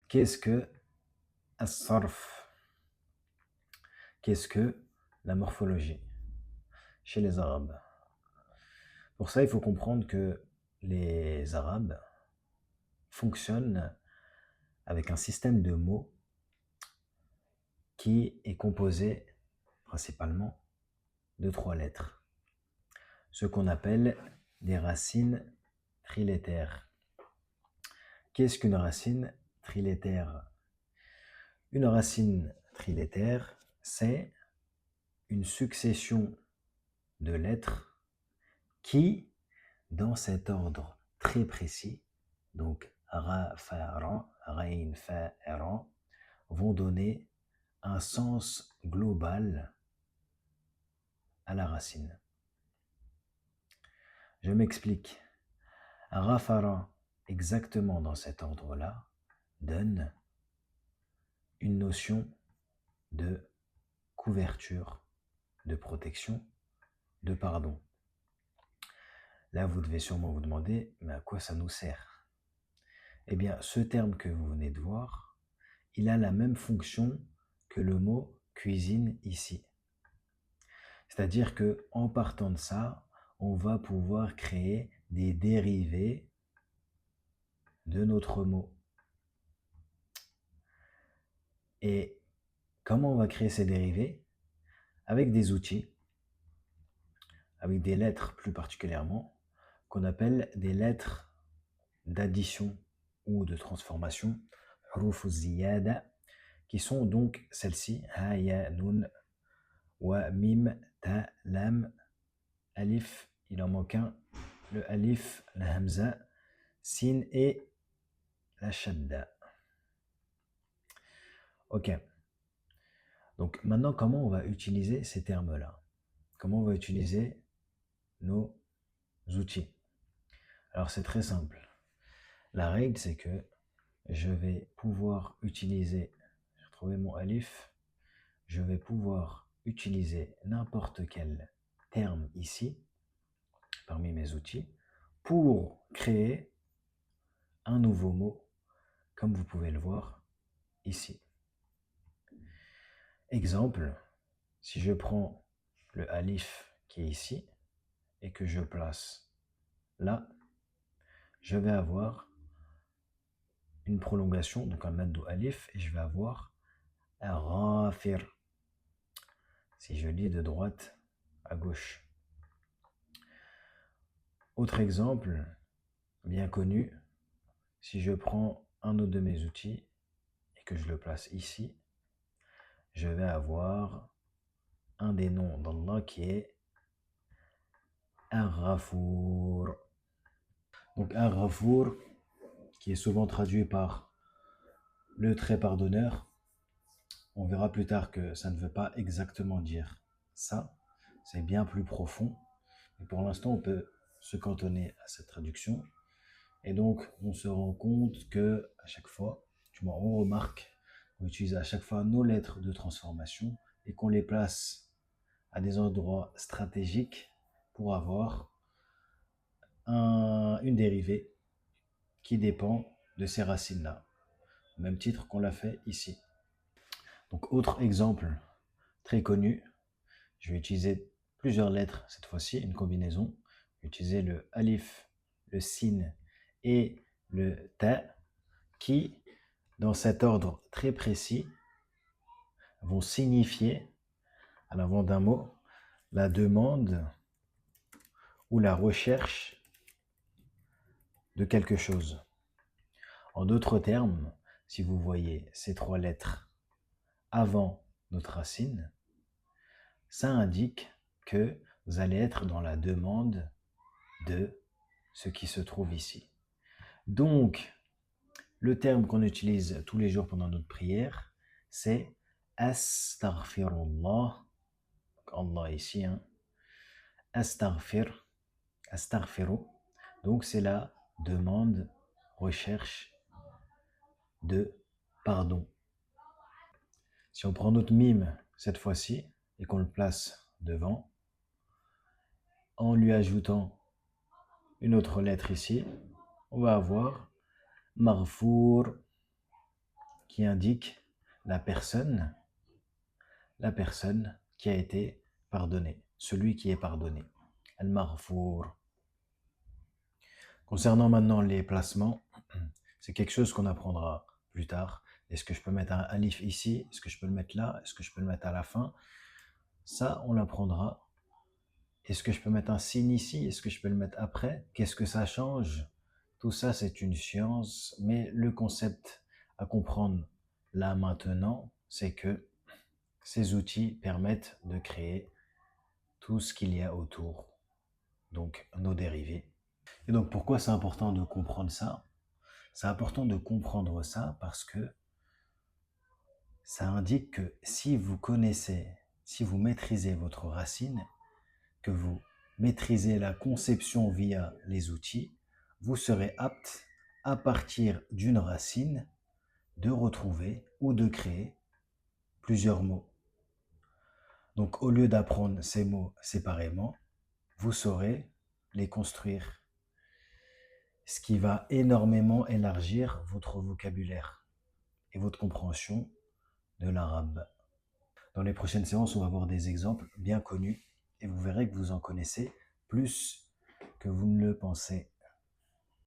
Qu'est-ce que as-sarf? Qu'est-ce que la morphologie chez les Arabes? Pour ça, il faut comprendre que les Arabes fonctionnent avec un système de mots qui est composé principalement de trois lettres, ce qu'on appelle des racines trilétères. Qu'est-ce qu'une racine trilétère? Une racine trilétère, c'est une succession de lettres qui, dans cet ordre très précis, donc ra, fa, ra, rain, fa, ra, vont donner un sens global à la racine. Je m'explique. Rafara, exactement dans cet ordre-là, donne une notion de couverture, de protection, de pardon. Là, vous devez sûrement vous demander, mais à quoi ça nous sert? Eh bien, ce terme que vous venez de voir, il a la même fonction que le mot cuisine ici. C'est-à-dire que en partant de ça, on va pouvoir créer des dérivés de notre mot. Et comment on va créer ces dérivés? Avec des outils, avec des lettres plus particulièrement, qu'on appelle des lettres d'addition ou de transformation, huruf ziyada, qui sont donc celles-ci, ha, ya, nun, wa, mim, ta, lam, alif, il en manque un, le alif, la hamza, sin et la shadda. Ok. Donc maintenant, comment on va utiliser ces termes-là? Comment on va utiliser nos outils? Alors c'est très simple. La règle, c'est que je vais pouvoir utiliser, j'ai retrouvé mon alif, je vais pouvoir utiliser n'importe quel terme ici, parmi mes outils, pour créer un nouveau mot, comme vous pouvez le voir ici. Exemple, si je prends le alif qui est ici et que je place là, je vais avoir une prolongation, donc un maddu alif, et je vais avoir un rafir, si je lis de droite à gauche. Autre exemple, bien connu, si je prends un autre de mes outils et que je le place ici, je vais avoir un des noms d'Allah qui est Ar-Ghafour. Donc Ar-Ghafour, qui est souvent traduit par le très pardonneur. On verra plus tard que ça ne veut pas exactement dire ça, c'est bien plus profond. Mais pour l'instant, on peut se cantonner à cette traduction. Et donc, on se rend compte que à chaque fois, on remarque qu'on utilise à chaque fois nos lettres de transformation et qu'on les place à des endroits stratégiques pour avoir une dérivée qui dépend de ces racines-là, au même titre qu'on l'a fait ici. Donc, autre exemple très connu, je vais utiliser plusieurs lettres cette fois-ci, une combinaison. Je vais utiliser le alif, le sin et le ta qui, dans cet ordre très précis, vont signifier, à l'avant d'un mot, la demande ou la recherche de quelque chose. En d'autres termes, si vous voyez ces trois lettres avant notre racine, ça indique que vous allez être dans la demande de ce qui se trouve ici. Donc, le terme qu'on utilise tous les jours pendant notre prière, c'est Astaghfirullah. Allah ici, hein. Astaghfir, astaghfiru. Donc, c'est la demande, recherche de pardon. Si on prend notre mime cette fois-ci et qu'on le place devant, en lui ajoutant une autre lettre ici, on va avoir Maghfour. qui indique la personne qui a été pardonnée, celui qui est pardonné. Al-Maghfour. Concernant maintenant les placements, c'est quelque chose qu'on apprendra plus tard. Est-ce que je peux mettre un alif ici? Est-ce que je peux le mettre là? Est-ce que je peux le mettre à la fin? Ça, on l'apprendra. Est-ce que je peux mettre un signe ici? Est-ce que je peux le mettre après? Qu'est-ce que ça change? Tout ça, c'est une science, mais le concept à comprendre là maintenant, c'est que ces outils permettent de créer tout ce qu'il y a autour, donc nos dérivés. Et donc pourquoi c'est important de comprendre ça? C'est important de comprendre ça parce que ça indique que si vous connaissez, si vous maîtrisez votre racine, que vous maîtrisez la conception via les outils, vous serez apte, à partir d'une racine, de retrouver ou de créer plusieurs mots. Donc au lieu d'apprendre ces mots séparément, vous saurez les construire, ce qui va énormément élargir votre vocabulaire et votre compréhension de l'arabe. Dans les prochaines séances, on va voir des exemples bien connus et vous verrez que vous en connaissez plus que vous ne le pensez.